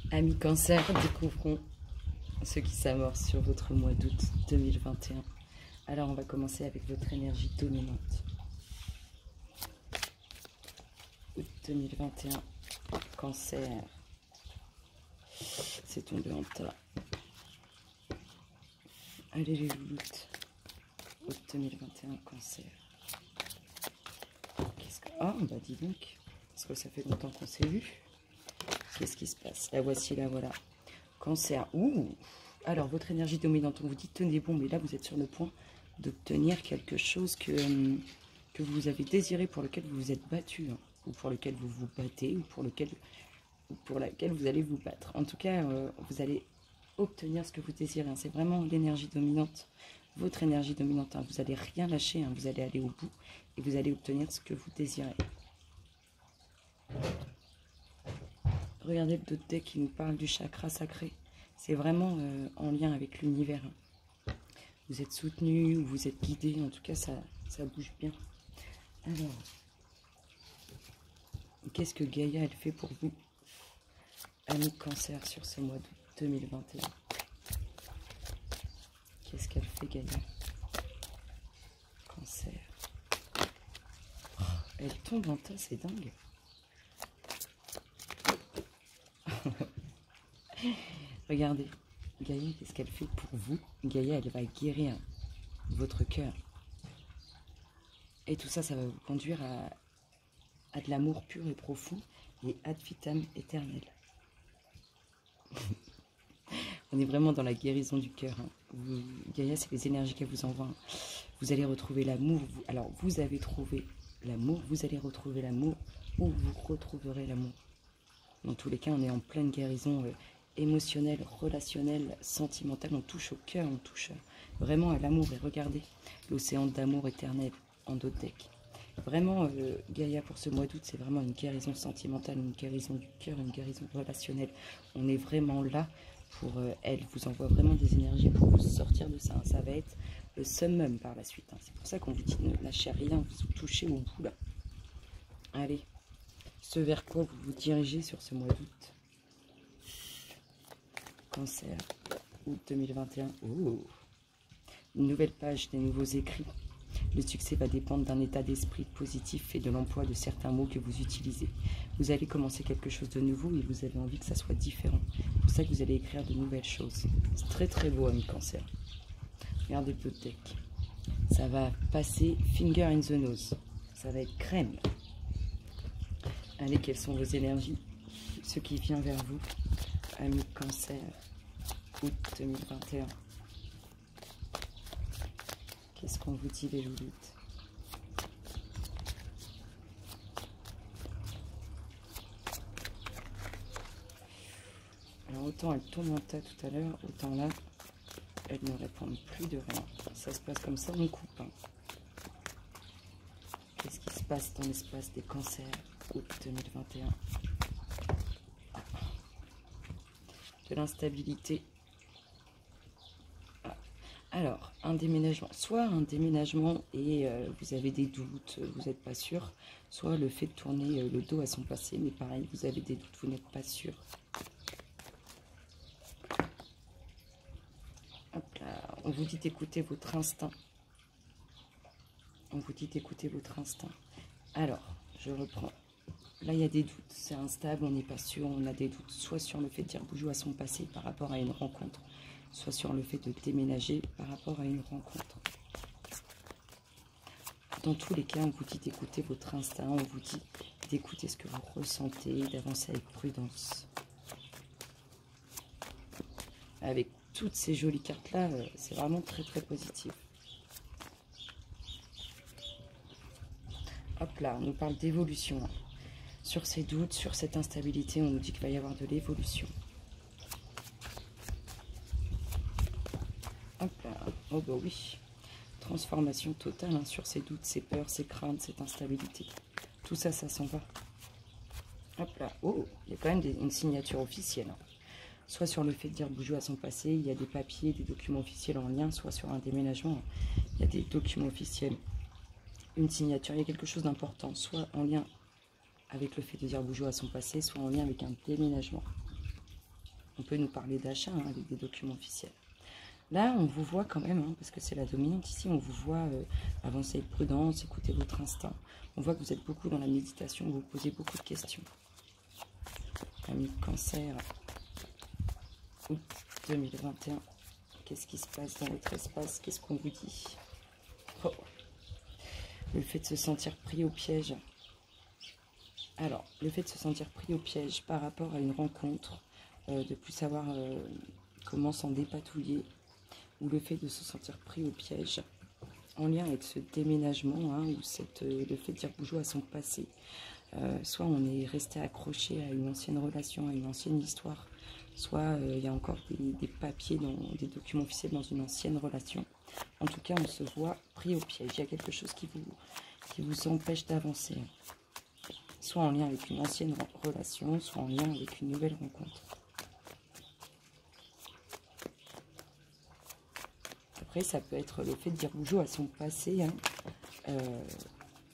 Amis Cancer, découvrons ce qui s'amorce sur votre mois d'août 2021. Alors on va commencer avec votre énergie dominante. Août 2021, Cancer. C'est tombé en tas. Allez les louloutes. Août 2021, Cancer. Qu'est-ce que... Oh, bah dis donc. Parce que ça fait longtemps qu'on s'est vu. Qu'est-ce qui se passe? La voici, la voilà. Cancer. Ouh. Alors, votre énergie dominante, on vous dit tenez bon, mais là, vous êtes sur le point d'obtenir quelque chose que vous avez désiré, pour lequel vous vous êtes battu, hein, ou pour lequel vous vous battez, ou pour laquelle vous allez vous battre. En tout cas, vous allez obtenir ce que vous désirez. Hein. C'est vraiment l'énergie dominante, votre énergie dominante. Hein. Vous n'allez rien lâcher, hein. Vous allez aller au bout et vous allez obtenir ce que vous désirez. Regardez le d'autres deck qui nous parle du chakra sacré. C'est vraiment en lien avec l'univers. Hein. Vous êtes soutenu ou vous êtes guidé. En tout cas, ça bouge bien. Alors, qu'est-ce que Gaïa, elle fait pour vous, amis Cancer, sur ce mois d'août 2021? Qu'est-ce qu'elle fait, Gaïa? Cancer. Oh, elle tombe en tas, c'est dingue. Regardez, Gaïa, qu'est-ce qu'elle fait pour vous? Gaïa, elle va guérir votre cœur. Et tout ça, ça va vous conduire à de l'amour pur et profond et ad vitam éternel. On est vraiment dans la guérison du cœur. Hein. Gaïa, c'est les énergies qu'elle vous envoie. Hein. Vous allez retrouver l'amour. Alors, vous avez trouvé l'amour, vous allez retrouver l'amour, ou vous retrouverez l'amour. Dans tous les cas, on est en pleine guérison émotionnelle, relationnelle, sentimentale. On touche au cœur, on touche vraiment à l'amour. Et regardez, l'océan d'amour éternel en d'autres decks. Vraiment, Gaïa, pour ce mois d'août, c'est vraiment une guérison sentimentale, une guérison du cœur, une guérison relationnelle. On est vraiment là pour elle. Vous envoie vraiment des énergies pour vous sortir de ça. Hein. Ça va être le summum par la suite. Hein. C'est pour ça qu'on vous dit ne lâchez rien, vous touchez au bout là. Allez, ce vers quoi vous vous dirigez sur ce mois d'août? Cancer, août 2021. Oh. Une nouvelle page, des nouveaux écrits. Le succès va dépendre d'un état d'esprit positif et de l'emploi de certains mots que vous utilisez. Vous allez commencer quelque chose de nouveau et vous avez envie que ça soit différent. C'est pour ça que vous allez écrire de nouvelles choses. C'est très très beau, ami Cancer. Regardez le deck. Ça va passer finger in the nose. Ça va être crème. Allez, quelles sont vos énergies? Ce qui vient vers vous, ami Cancer, août 2021. Qu'est-ce qu'on vous dit, les louloutes? Alors, autant elle tombe en tas tout à l'heure, autant là, elle ne répond plus de rien. Ça se passe comme ça, on coupe. Hein. Qu'est-ce qui se passe dans l'espace des cancers, août 2021? De l'instabilité. Alors, un déménagement, soit un déménagement et vous avez des doutes, vous n'êtes pas sûr, soit le fait de tourner le dos à son passé, mais pareil, vous avez des doutes, vous n'êtes pas sûr. Hop là, on vous dit d'écouter votre instinct. On vous dit d'écouter votre instinct. Alors, je reprends. Là, il y a des doutes, c'est instable, on n'est pas sûr, on a des doutes, soit sur le fait de dire bonjour à son passé par rapport à une rencontre, soit sur le fait de déménager par rapport à une rencontre. Dans tous les cas, on vous dit d'écouter votre instinct, on vous dit d'écouter ce que vous ressentez, d'avancer avec prudence. Avec toutes ces jolies cartes-là, c'est vraiment très très positif. Hop là, on nous parle d'évolution. Sur ces doutes, sur cette instabilité, on nous dit qu'il va y avoir de l'évolution. Hop là, oh bah oui. Transformation totale hein, sur ces doutes, ces peurs, ces craintes, cette instabilité. Tout ça, ça s'en va. Hop là, oh, il y a quand même une signature officielle. Hein. Soit sur le fait de dire bonjour à son passé, il y a des papiers, des documents officiels en lien, soit sur un déménagement, il y a des documents officiels. Une signature, il y a quelque chose d'important, soit en lien avec le fait de dire bonjour à son passé, soit en lien avec un déménagement. On peut nous parler d'achat avec des documents officiels. Là, on vous voit quand même, parce que c'est la dominante ici, on vous voit avancer avec prudence, écouter votre instinct. On voit que vous êtes beaucoup dans la méditation, vous posez beaucoup de questions. Amis de Cancer, août 2021. Qu'est-ce qui se passe dans votre espace? Qu'est-ce qu'on vous dit? Oh. Le fait de se sentir pris au piège. Alors, le fait de se sentir pris au piège par rapport à une rencontre, de plus savoir comment s'en dépatouiller, ou le fait de se sentir pris au piège, en lien avec ce déménagement, ou le fait de dire bonjour à son passé. Soit on est resté accroché à une ancienne relation, à une ancienne histoire, soit il y a encore des papiers, des documents officiels dans une ancienne relation. En tout cas, on se voit pris au piège. Il y a quelque chose qui vous empêche d'avancer. Soit en lien avec une ancienne relation, soit en lien avec une nouvelle rencontre. Après, ça peut être le fait de dire bonjour à son passé,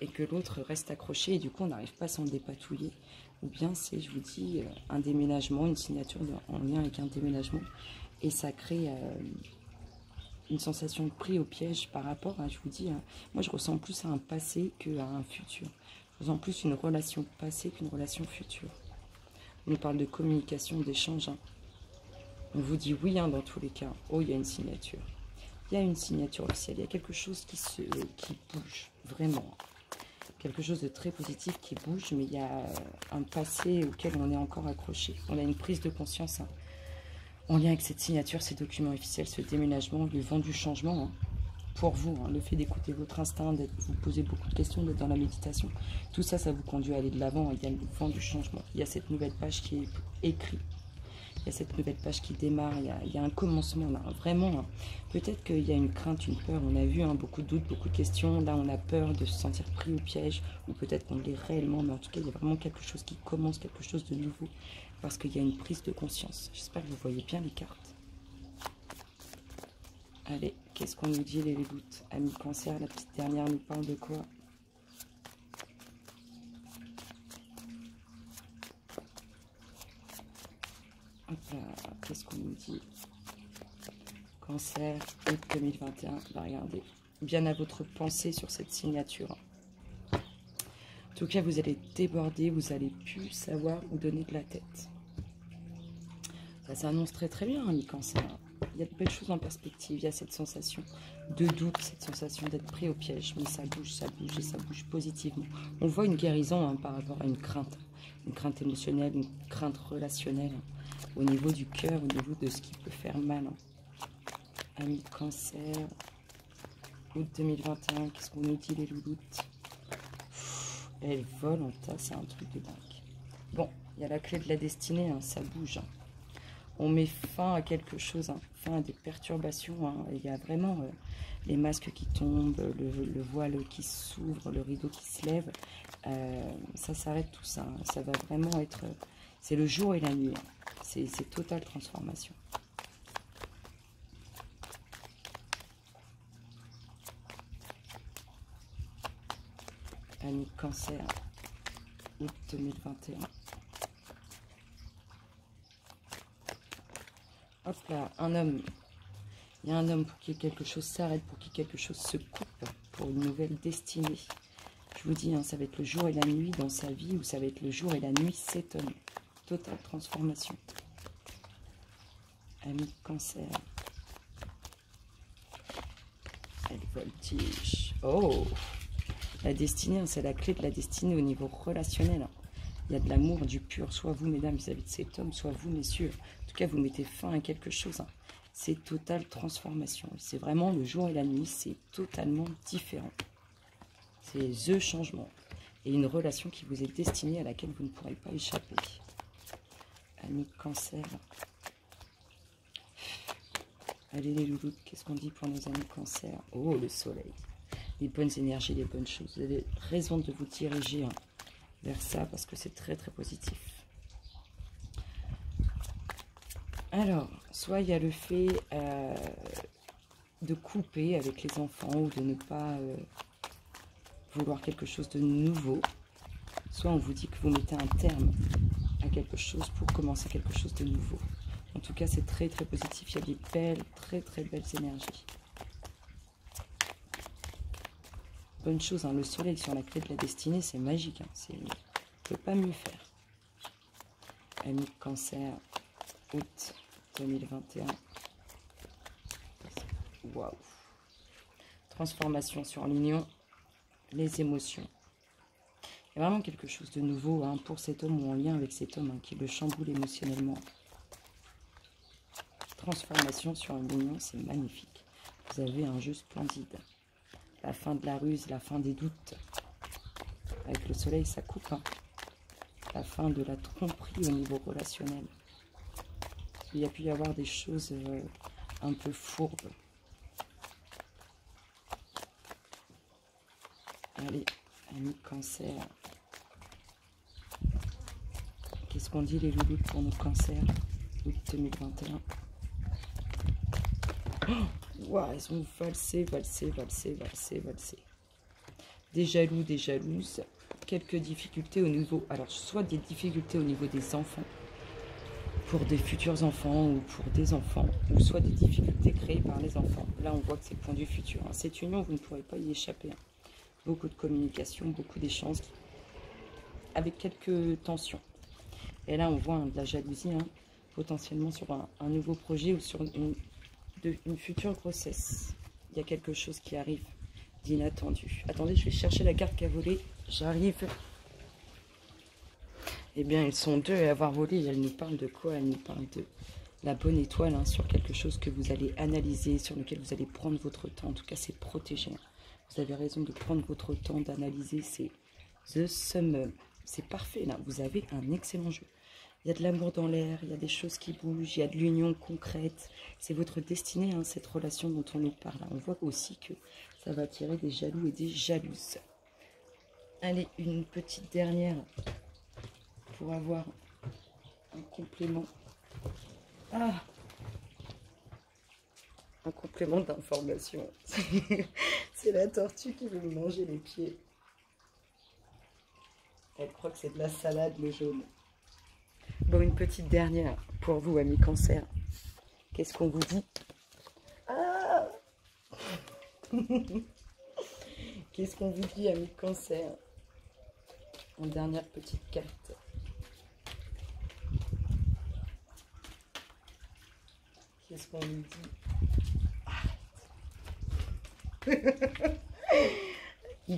et que l'autre reste accroché, et du coup, on n'arrive pas à s'en dépatouiller. Ou bien c'est, je vous dis, un déménagement, une signature en lien avec un déménagement, et ça crée une sensation de pris au piège par rapport à, je vous dis, moi je ressens plus à un passé qu'à un futur. Je ressens plus une relation passée qu'une relation future. On nous parle de communication, d'échange. On vous dit oui dans tous les cas. Oh, il y a une signature. Il y a une signature officielle. Il y a quelque chose qui bouge, vraiment. Quelque chose de très positif qui bouge, mais il y a un passé auquel on est encore accroché. On a une prise de conscience en lien avec cette signature, ces documents officiels, ce déménagement, le vent du changement. Pour vous, le fait d'écouter votre instinct, de vous poser beaucoup de questions, d'être dans la méditation, tout ça, ça vous conduit à aller de l'avant. Il y a le vent du changement. Il y a cette nouvelle page qui est écrite. Il y a cette nouvelle page qui démarre. Il y a un commencement là. Vraiment, peut-être qu'il y a une crainte, une peur. On a vu beaucoup de doutes, beaucoup de questions. Là, on a peur de se sentir pris au piège. Ou peut-être qu'on l'est réellement. Mais en tout cas, il y a vraiment quelque chose qui commence, quelque chose de nouveau. Parce qu'il y a une prise de conscience. J'espère que vous voyez bien les cartes. Allez, qu'est-ce qu'on nous dit les doutes? Amis Cancer, la petite dernière nous parle de quoi? Hop là, qu'est-ce qu'on nous dit? Cancer, août 2021, bah regardez. Bien à votre pensée sur cette signature. En tout cas, vous allez déborder, vous allez plus savoir où donner de la tête. Ça s'annonce très très bien, amis Cancer. Il y a de belles choses en perspective, il y a cette sensation de doute, cette sensation d'être pris au piège, mais ça bouge et ça bouge positivement. On voit une guérison par rapport à une crainte émotionnelle, une crainte relationnelle, au niveau du cœur, au niveau de ce qui peut faire mal. Amis Cancer, août 2021, qu'est-ce qu'on nous dit les louloutes? Elle vole en tas, c'est un truc de dingue. Bon, il y a la clé de la destinée, ça bouge. On met fin à quelque chose, fin à des perturbations. Il y a vraiment les masques qui tombent, le voile qui s'ouvre, le rideau qui se lève. Ça s'arrête tout ça. Ça va vraiment être... c'est le jour et la nuit. C'est totale transformation. Amis Cancer, août 2021. Hop là, un homme. Il y a un homme pour qui quelque chose s'arrête, pour qui quelque chose se coupe, pour une nouvelle destinée. Je vous dis, ça va être le jour et la nuit dans sa vie, ou ça va être le jour et la nuit, cet homme. Totale transformation. Amis Cancer. Elle voltige. Oh! La destinée, c'est la clé de la destinée au niveau relationnel. Il y a de l'amour, du pur, soit vous, mesdames, vis-à-vis de cet homme, soit vous, messieurs. En tout cas, vous mettez fin à quelque chose. C'est totale transformation. C'est vraiment le jour et la nuit, c'est totalement différent. C'est the changement. Et une relation qui vous est destinée, à laquelle vous ne pourrez pas échapper. Amis Cancer. Allez les louloutes, qu'est-ce qu'on dit pour nos amis Cancer? Oh, le soleil. Les bonnes énergies, les bonnes choses. Vous avez raison de vous diriger vers ça, parce que c'est très très positif. Alors, soit il y a le fait de couper avec les enfants, ou de ne pas vouloir quelque chose de nouveau. Soit on vous dit que vous mettez un terme à quelque chose pour commencer quelque chose de nouveau. En tout cas, c'est très très positif. Il y a des belles, très très belles énergies. Bonne chose, hein, le soleil sur la clé de la destinée, c'est magique. Hein, on ne peut pas mieux faire. Ami Cancer, août 2021. Waouh. Transformation sur l'union, les émotions. Il y a vraiment quelque chose de nouveau hein, pour cet homme ou en lien avec cet homme hein, qui le chamboule émotionnellement. Transformation sur l'union, c'est magnifique. Vous avez un jeu splendide. La fin de la ruse, la fin des doutes. Avec le soleil, ça coupe. Hein. La fin de la tromperie au niveau relationnel. Il y a pu y avoir des choses un peu fourbes. Allez, amis Cancer. Qu'est-ce qu'on dit les loulous pour nos cancers? Août 2021. Oh, wow, ils ont valsé. Des jaloux, des jalouses. Quelques difficultés au niveau... Alors, soit des difficultés au niveau des enfants, pour des futurs enfants ou pour des enfants, ou soit des difficultés créées par les enfants. Là, on voit que c'est le point du futur. Hein. Cette union, vous ne pourrez pas y échapper. Hein. Beaucoup de communication, beaucoup d'échanges, avec quelques tensions. Et là, on voit hein, de la jalousie, hein, potentiellement sur un nouveau projet ou sur une future grossesse. Il y a quelque chose qui arrive d'inattendu. Attendez, je vais chercher la carte qui a volé. J'arrive. Eh bien, ils sont deux à avoir volé. Elle nous parle de quoi? Elle nous parle de la bonne étoile, hein, sur quelque chose que vous allez analyser, sur lequel vous allez prendre votre temps. En tout cas, c'est protégé. Vous avez raison de prendre votre temps, d'analyser. C'est The Summum. C'est parfait, là. Vous avez un excellent jeu. Il y a de l'amour dans l'air, il y a des choses qui bougent, il y a de l'union concrète. C'est votre destinée, hein, cette relation dont on nous parle. On voit aussi que ça va attirer des jaloux et des jalouses. Allez, une petite dernière pour avoir un complément. Ah, un complément d'information. C'est la tortue qui veut me manger les pieds. Elle croit que c'est de la salade, le jaune. Bon, une petite dernière pour vous, amis Cancer. Qu'est-ce qu'on vous dit? Ah Qu'est-ce qu'on vous dit, amis Cancer? En dernière petite carte. Qu'est-ce qu'on vous dit?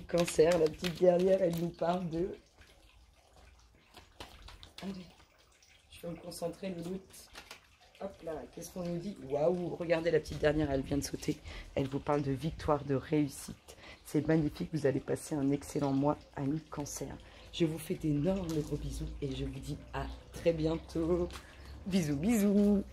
Cancer, la petite dernière, elle nous parle de... Allez, je vais me concentrer, Louloute. Hop là, qu'est-ce qu'on nous dit? Waouh, regardez la petite dernière, elle vient de sauter. Elle vous parle de victoire, de réussite. C'est magnifique, vous allez passer un excellent mois, amis Cancer. Je vous fais d'énormes gros bisous et je vous dis à très bientôt. Bisous, bisous.